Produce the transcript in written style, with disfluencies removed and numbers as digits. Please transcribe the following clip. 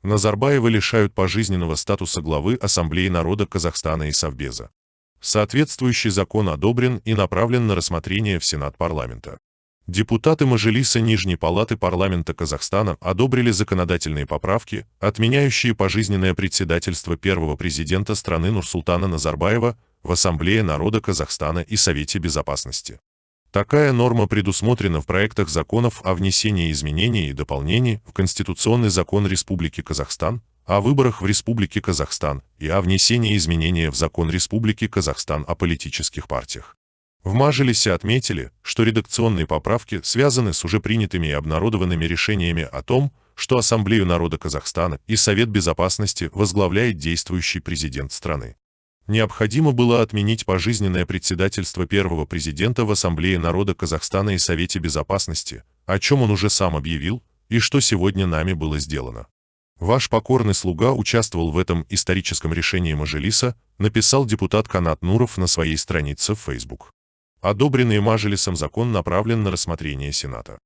Назарбаева лишают пожизненного статуса главы Ассамблеи народа Казахстана и Совбеза. Соответствующий закон одобрен и направлен на рассмотрение в Сенат парламента. Депутаты Мажилиса Нижней палаты парламента Казахстана одобрили законодательные поправки, отменяющие пожизненное председательство первого президента страны Нурсултана Назарбаева в Ассамблее народа Казахстана и Совете Безопасности. Такая норма предусмотрена в проектах законов о внесении изменений и дополнений в Конституционный закон Республики Казахстан, о выборах в Республике Казахстан и о внесении изменений в закон Республики Казахстан о политических партиях. В Мажилисе отметили, что редакционные поправки связаны с уже принятыми и обнародованными решениями о том, что Ассамблею народа Казахстана и Совет Безопасности возглавляет действующий президент страны. Необходимо было отменить пожизненное председательство первого президента в Ассамблее народа Казахстана и Совете Безопасности, о чем он уже сам объявил, и что сегодня нами было сделано. Ваш покорный слуга участвовал в этом историческом решении Мажилиса, написал депутат Канат Нуров на своей странице в Facebook. Одобренный Мажилисом закон направлен на рассмотрение Сената.